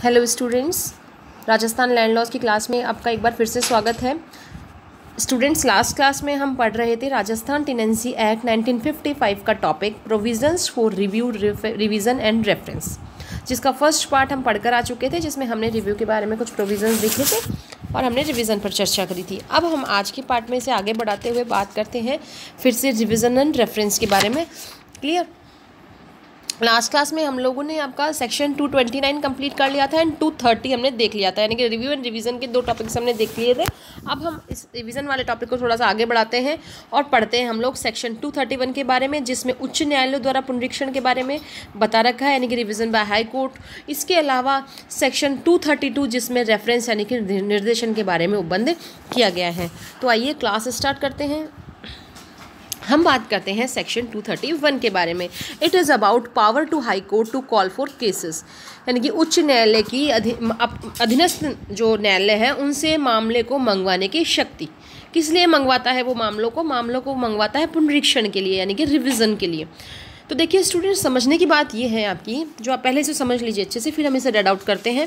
Hello students, Rajasthan land laws की class में आपका एक बार फिर से स्वागत है। स्टूडेंट्स, लास्ट क्लास में हम पढ़ रहे थे राजस्थान टेनेंसी एक्ट 1955 का topic provisions for review, revision and reference, जिसका फर्स्ट पार्ट हम पढ़कर आ चुके थे, जिसमें हमने रिव्यू के बारे में कुछ प्रोविजंस देखे थे और हमने रिवीजन पर चर्चा करी थी। अब हम आज के पार्ट में से आगे बढ़ाते हुए बात करते हैं फिर से रिवीजन एंड रेफरेंस के बारे में। क्लियर? लास्ट क्लास में हम लोगों ने आपका सेक्शन 229 कंप्लीट कर लिया था एंड 230 हमने देख लिया था, यानी कि रिव्यू एंड रिवीजन के दो टॉपिक्स हमने देख लिए थे। अब हम इस रिवीजन वाले टॉपिक को थोड़ा सा आगे बढ़ाते हैं और पढ़ते हैं हम लोग सेक्शन 231 के बारे में, जिसमें उच्च न्यायालय द्वारा पुनरीक्षण के बारे में बता रखा है, यानी कि रिवीजन बाय हाई कोर्ट। इसके अलावा सेक्शन 232 जिसमें रेफरेंस यानी कि निर्देशन के बारे में उपबंध किया गया है। तो आइए क्लास स्टार्ट करते हैं। हम बात करते हैं सेक्शन 231 के बारे में। It is about power to high court to call for cases, यानी कि उच्च न्यायालय की अधीनस्थ जो न्यायालय है उनसे मामले को मंगवाने की शक्ति। किस लिए मंगवाता है वो मामलों को मंगवाता है पुनरीक्षण के लिए, यानी कि रिवीजन के लिए। तो देखिए स्टूडेंट, समझने की बात ये है आपकी, जो आप पहले से समझ लीजिए अच्छे से, फिर हम इसे रेड आउट करते हैं।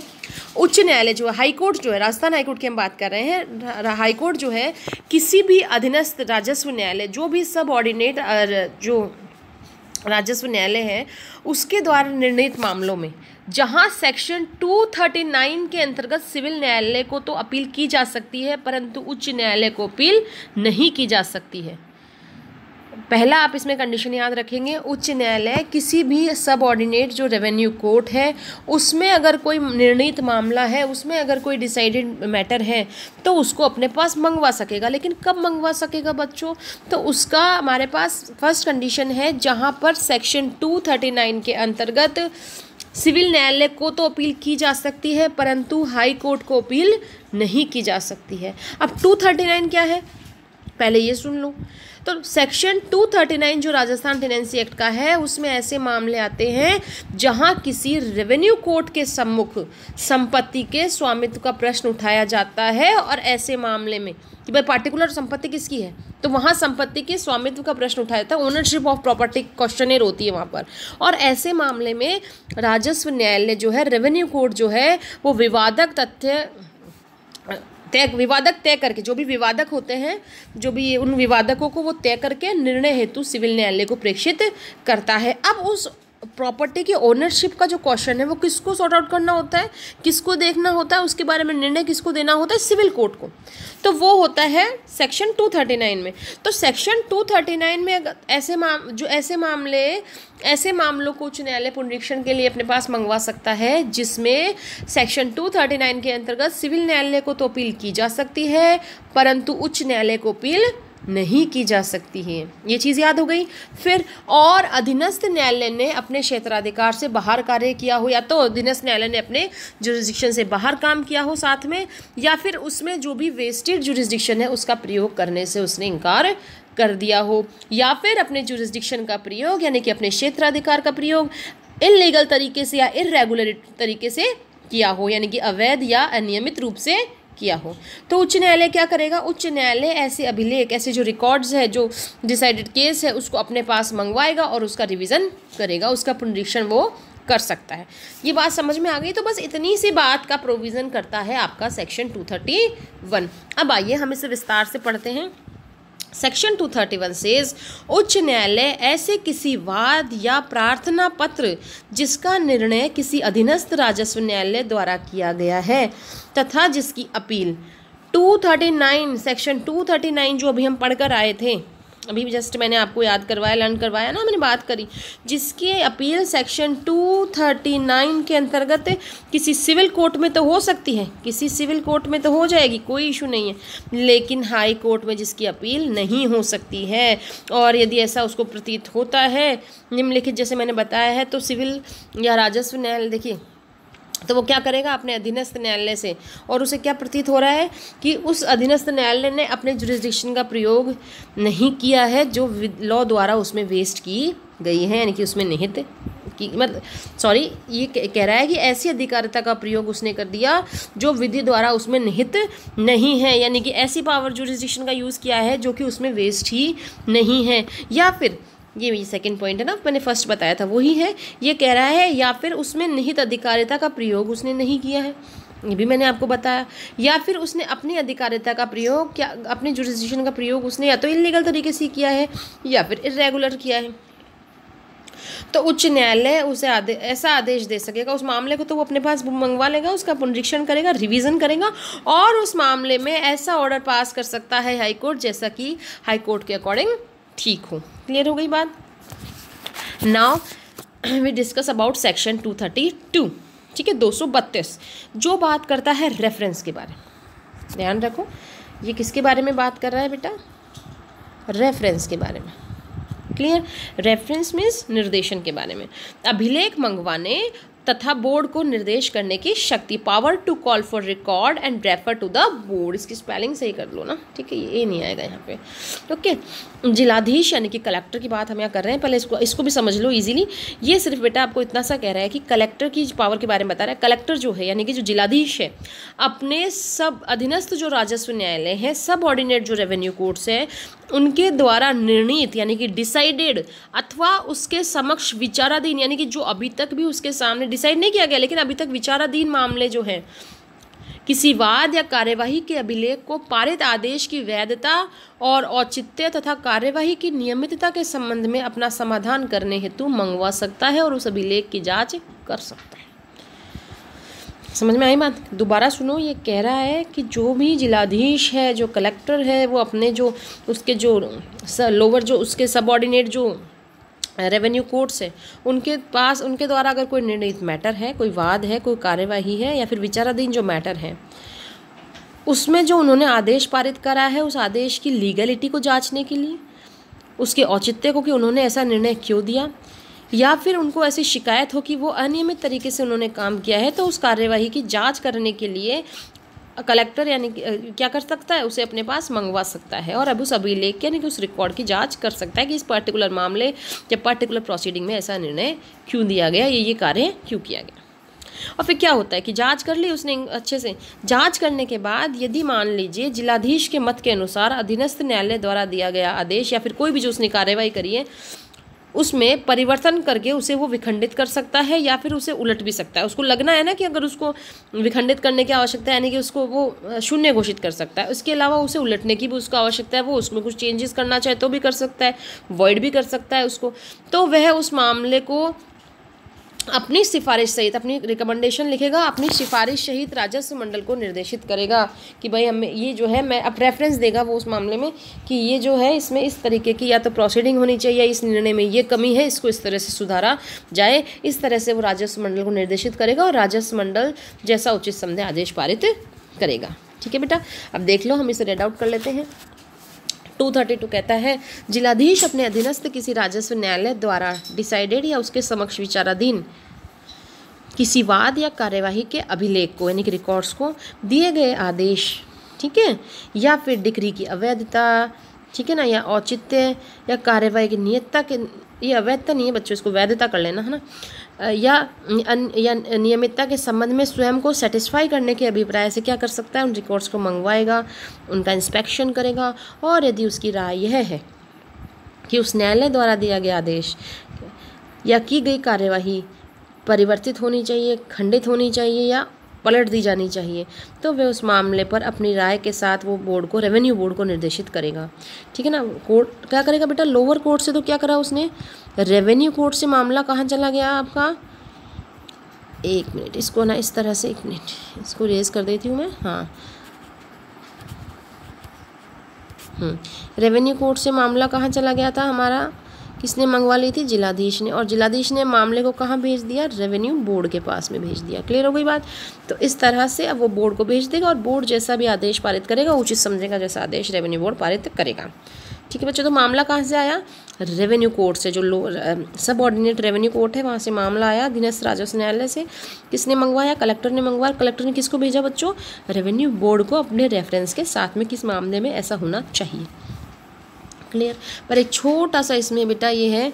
उच्च न्यायालय जो है, हाई कोर्ट जो है, राजस्थान हाई कोर्ट की हम बात कर रहे हैं। हाई कोर्ट जो है किसी भी अधीनस्थ राजस्व न्यायालय, जो भी सब ऑर्डिनेट जो राजस्व न्यायालय है उसके द्वारा निर्णीत मामलों में जहां सेक्शन 239 के अंतर्गत सिविल न्यायालय को तो अपील की जा सकती है, परंतु उच्च न्यायालय को अपील नहीं की जा सकती है। पहला आप इसमें कंडीशन याद रखेंगे, उच्च न्यायालय किसी भी सब ऑर्डिनेट जो रेवेन्यू कोर्ट है उसमें अगर कोई निर्णीत मामला है, उसमें अगर कोई डिसाइडेड मैटर है तो उसको अपने पास मंगवा सकेगा। लेकिन कब मंगवा सकेगा बच्चों? तो उसका हमारे पास फर्स्ट कंडीशन है जहां पर सेक्शन 239 के अंतर्गत सिविल न्यायालय को तो अपील की जा सकती है, परंतु हाई कोर्ट को अपील नहीं की जा सकती है। अब 239 क्या है पहले ये सुन लो। तो सेक्शन 239 जो राजस्थान टेनेंसी एक्ट का है उसमें ऐसे मामले आते हैं जहां किसी रेवेन्यू कोर्ट के सम्मुख संपत्ति के स्वामित्व का प्रश्न उठाया जाता है, और ऐसे मामले में कि भाई पार्टिकुलर संपत्ति किसकी है, तो वहाँ संपत्ति के स्वामित्व का प्रश्न उठाया जाता है, ओनरशिप ऑफ प्रॉपर्टी क्वेश्चनर होती है वहाँ पर। और ऐसे मामले में राजस्व न्यायालय जो है, रेवेन्यू कोर्ट जो है, वो विवादक तय करके, जो भी विवादक होते हैं, जो भी उन विवादकों को वो तय करके निर्णय हेतु सिविल न्यायालय को प्रेषित करता है। अब उस प्रॉपर्टी की ओनरशिप का जो क्वेश्चन है वो किसको सॉर्ट आउट करना होता है, किसको देखना होता है, उसके बारे में निर्णय किसको देना होता है? सिविल कोर्ट को। तो वो होता है सेक्शन 239 में। तो सेक्शन 239 में ऐसे मामलों को उच्च न्यायालय पुनरीक्षण के लिए अपने पास मंगवा सकता है जिसमें सेक्शन 239 के अंतर्गत सिविल न्यायालय को तो अपील की जा सकती है, परंतु उच्च न्यायालय को अपील नहीं की जा सकती है। ये चीज़ याद हो गई। फिर और अधीनस्थ न्यायालय ने अपने क्षेत्राधिकार से बाहर कार्य किया हो, या तो अधीनस्थ न्यायालय ने अपने जुरिस्डिक्शन से बाहर काम किया हो साथ में, या फिर उसमें जो भी वेस्टेड जुरिस्डिक्शन है उसका प्रयोग करने से उसने इनकार कर दिया हो, या फिर अपने जुरिस्डिक्शन का प्रयोग यानी कि अपने क्षेत्राधिकार का प्रयोग इल्लीगल तरीके से या इर्रेगुलर तरीके से किया हो, यानी कि अवैध या अनियमित रूप से किया हो। तो उच्च न्यायालय क्या करेगा? उच्च न्यायालय ऐसे अभिलेख, ऐसे जो रिकॉर्ड्स है, जो डिसाइडेड केस है, उसको अपने पास मंगवाएगा और उसका रिवीजन करेगा, उसका पुनरीक्षण वो कर सकता है। ये बात समझ में आ गई? तो बस इतनी सी बात का प्रोविज़न करता है आपका सेक्शन 231। अब आइए हम इसे विस्तार से पढ़ते हैं। सेक्शन 231 सेज उच्च न्यायालय ऐसे किसी वाद या प्रार्थना पत्र जिसका निर्णय किसी अधीनस्थ राजस्व न्यायालय द्वारा किया गया है तथा जिसकी अपील 239 सेक्शन 239 जो अभी हम पढ़कर आए थे, अभी जस्ट मैंने आपको याद करवाया, लर्न करवाया ना, मैंने बात करी, जिसकी अपील सेक्शन 239 के अंतर्गत किसी सिविल कोर्ट में तो हो सकती है, किसी सिविल कोर्ट में तो हो जाएगी, कोई इशू नहीं है, लेकिन हाई कोर्ट में जिसकी अपील नहीं हो सकती है। और यदि ऐसा उसको प्रतीत होता है निम्नलिखित जैसे मैंने बताया है, तो सिविल या राजस्व न्यायालय, देखिए, तो वो क्या करेगा अपने अधीनस्थ न्यायालय से, और उसे क्या प्रतीत हो रहा है कि उस अधीनस्थ न्यायालय ने अपने जुरिस्डिक्शन का प्रयोग नहीं किया है जो लॉ द्वारा उसमें वेस्ट की गई है, यानी कि उसमें निहित की, ये कह रहा है कि ऐसी अधिकारिता का प्रयोग उसने कर दिया जो विधि द्वारा उसमें निहित नहीं है, यानी कि ऐसी पावर जुरिस्डिक्शन का यूज़ किया है जो कि उसमें वेस्ट ही नहीं है। या फिर ये सेकंड पॉइंट है ना, मैंने फर्स्ट बताया था वही है। ये कह रहा है या फिर उसमें निहित अधिकारिता का प्रयोग उसने नहीं किया है, ये भी मैंने आपको बताया, या फिर उसने अपनी अधिकारिता का प्रयोग, क्या अपने जुरिसडिक्शन का प्रयोग उसने या तो इलीगल तरीके से किया है या फिर इरेगुलर किया है। तो उच्च न्यायालय उसे ऐसा आदेश दे सकेगा, उस मामले को तो वो अपने पास मंगवा लेगा, उसका पुनरीक्षण करेगा, रिवीजन करेगा, और उस मामले में ऐसा ऑर्डर पास कर सकता है हाईकोर्ट जैसा कि हाईकोर्ट के अकॉर्डिंग ठीक हो। क्लियर हो गई बात। Now we discuss about section 232, ठीक है, 232, जो बात करता है रेफरेंस के बारे में। ध्यान रखो, ये किसके बारे में बात कर रहा है बेटा? रेफरेंस के बारे में। क्लियर? रेफरेंस मीन्स निर्देशन के बारे में। अभिलेख मंगवाने तथा बोर्ड को निर्देश करने की शक्ति, power to call for record and refer to the board. इसकी स्पेलिंग सही कर लो ना, ठीक है, ये नहीं आएगा यहाँ पे। ओके, जिलाधीश यानी कि कलेक्टर की बात हम यहाँ कर रहे हैं, पहले इसको भी समझ लो इजीली। ये सिर्फ बेटा आपको इतना सा कह रहा है कि कलेक्टर की पावर के बारे में बता रहा है। कलेक्टर जो है यानी कि जो जिलाधीश है, अपने सब अधीनस्थ जो राजस्व न्यायालय है, सब ऑर्डिनेट जो रेवेन्यू कोर्ट्स हैं, उनके द्वारा निर्णीत यानी कि डिसाइडेड अथवा उसके समक्ष विचाराधीन, यानी कि जो अभी तक भी उसके सामने डिसाइड नहीं किया गया लेकिन अभी तक विचाराधीन मामले जो हैं, किसी वाद या कार्यवाही के अभिलेख को पारित आदेश की वैधता और औचित्य तथा कार्यवाही की नियमितता के संबंध में अपना समाधान करने हेतु मंगवा सकता है और उस अभिलेख की जांच कर सकता है। समझ में आई बात? दोबारा सुनो, ये कह रहा है कि जो भी जिलाधीश है, जो कलेक्टर है, वो अपने जो उसके जो लोअर जो उसके सबऑर्डिनेट जो रेवेन्यू कोर्ट्स है, उनके पास उनके द्वारा अगर कोई निर्णीत मैटर है, कोई वाद है, कोई कार्यवाही है या फिर विचाराधीन जो मैटर है, उसमें जो उन्होंने आदेश पारित करा है, उस आदेश की लीगलिटी को जांचने के लिए, उसके औचित्य को कि उन्होंने ऐसा निर्णय क्यों दिया, या फिर उनको ऐसी शिकायत हो कि वो अनियमित तरीके से उन्होंने काम किया है, तो उस कार्यवाही की जांच करने के लिए कलेक्टर यानी क्या कर सकता है, उसे अपने पास मंगवा सकता है और अब उस अभिलेख यानी कि उस रिकॉर्ड की जांच कर सकता है कि इस पर्टिकुलर मामले या पर्टिकुलर प्रोसीडिंग में ऐसा निर्णय क्यों दिया गया, ये कार्य क्यों किया गया। और फिर क्या होता है कि जांच कर ली उसने अच्छे से। जांच करने के बाद यदि मान लीजिए जिलाधीश के मत के अनुसार अधीनस्थ न्यायालय द्वारा दिया गया आदेश या फिर कोई भी जो उसने कार्यवाही करी है उसमें परिवर्तन करके उसे वो विखंडित कर सकता है या फिर उसे उलट भी सकता है। उसको लगना है ना कि अगर उसको विखंडित करने की आवश्यकता है यानी कि उसको वो शून्य घोषित कर सकता है, उसके अलावा उसे उलटने की भी उसको आवश्यकता है, वो उसमें कुछ चेंजेस करना चाहे तो भी कर सकता है, वॉइड भी कर सकता है उसको। तो वह उस मामले को अपनी सिफारिश सहित, अपनी रिकमेंडेशन लिखेगा, अपनी सिफारिश सहित राजस्व मंडल को निर्देशित करेगा कि भाई हमें ये जो है, मैं अब रेफरेंस देगा वो उस मामले में कि ये जो है इसमें इस तरीके की या तो प्रोसीडिंग होनी चाहिए, इस निर्णय में ये कमी है, इसको इस तरह से सुधारा जाए, इस तरह से वो राजस्व मंडल को निर्देशित करेगा और राजस्व मंडल जैसा उचित समझे आदेश पारित करेगा। ठीक है बेटा, अब देख लो, हम इसे रेड आउट कर लेते हैं। 232 कहता है जिलाधीश अपने अधीनस्थ किसी राजस्व न्यायालय द्वारा डिसाइडेड या उसके समक्ष विचाराधीन किसी वाद या कार्यवाही के अभिलेख को यानी कि रिकॉर्ड्स को दिए गए आदेश, ठीक है, या फिर डिक्री की अवैधता, ठीक है ना, या औचित्य या कार्यवाही की नियतता के, ये अवैधता नहीं है बच्चों, इसको वैधता कर लेना है ना, या नियमितता के संबंध में स्वयं को सेटिस्फाई करने के अभिप्राय से क्या कर सकता है, उन रिकॉर्ड्स को मंगवाएगा, उनका इंस्पेक्शन करेगा और यदि उसकी राय यह है कि उस न्यायालय द्वारा दिया गया आदेश या की गई कार्यवाही परिवर्तित होनी चाहिए, खंडित होनी चाहिए या पलट दी जानी चाहिए, तो वह उस मामले पर अपनी राय के साथ वो बोर्ड को, रेवेन्यू बोर्ड को निर्देशित करेगा। ठीक है ना। कोर्ट क्या करेगा बेटा, लोअर कोर्ट से तो क्या करा उसने, रेवेन्यू कोर्ट से मामला कहाँ चला गया आपका, एक मिनट, इसको ना इस तरह से, एक मिनट इसको रेज कर देती हूँ मैं, हाँ, रेवेन्यू कोर्ट से मामला कहाँ चला गया था हमारा, किसने मंगवा ली थी, जिलाधीश ने, और जिलाधीश ने मामले को कहाँ भेज दिया, रेवेन्यू बोर्ड के पास में भेज दिया। क्लियर हो गई बात। तो इस तरह से अब वो बोर्ड को भेज देगा और बोर्ड जैसा भी आदेश पारित करेगा, उचित समझेगा जैसा आदेश रेवेन्यू बोर्ड पारित करेगा। ठीक है बच्चों, तो मामला कहाँ से आया, रेवेन्यू कोर्ट से, जो सब ऑर्डिनेट रेवेन्यू कोर्ट है वहाँ से मामला आया, अधीनस्थ राजस्व न्यायालय से। किसने मंगवाया, कलेक्टर ने मंगवाया। कलेक्टर ने किसको भेजा बच्चों, रेवेन्यू बोर्ड को, अपने रेफरेंस के साथ में किस मामले में ऐसा होना चाहिए। क्लियर। पर एक छोटा सा इसमें बेटा ये है,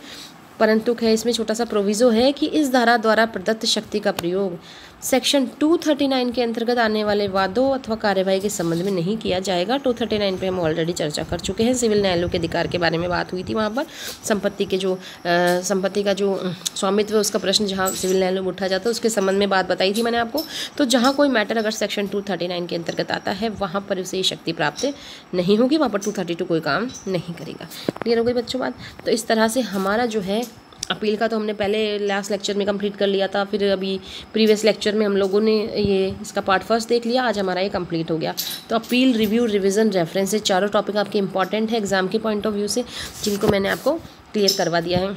परंतु है इसमें छोटा सा प्रोविज़ो है कि इस धारा द्वारा प्रदत्त शक्ति का प्रयोग सेक्शन 239 के अंतर्गत आने वाले वादों अथवा कार्यवाही के संबंध में नहीं किया जाएगा। 239 पे हम ऑलरेडी चर्चा कर चुके हैं। सिविल न्यायालयों के अधिकार के बारे में बात हुई थी वहाँ पर। संपत्ति का जो स्वामित्व है उसका प्रश्न जहाँ सिविल न्यायालय में उठा जाता है उसके संबंध में बात बताई थी मैंने आपको। तो जहाँ कोई मैटर अगर सेक्शन 239 के अंतर्गत आता है वहाँ पर उसे शक्ति प्राप्त नहीं होगी, वहाँ पर 232 कोई काम नहीं करेगा। क्लियर हो गई बच्चों बात। तो इस तरह से हमारा जो है अपील का तो हमने पहले लास्ट लेक्चर में कंप्लीट कर लिया था, फिर अभी प्रीवियस लेक्चर में हम लोगों ने ये इसका पार्ट फर्स्ट देख लिया। आज हमारा ये कंप्लीट हो गया। तो अपील, रिव्यू, रिवीजन, रेफरेंस, चारों टॉपिक आपके इंपॉर्टेंट है एग्जाम के पॉइंट ऑफ व्यू से, जिनको मैंने आपको क्लियर करवा दिया है।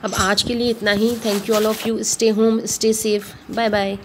अब आज के लिए इतना ही। Thank you all of you. Stay home, stay safe, bye bye.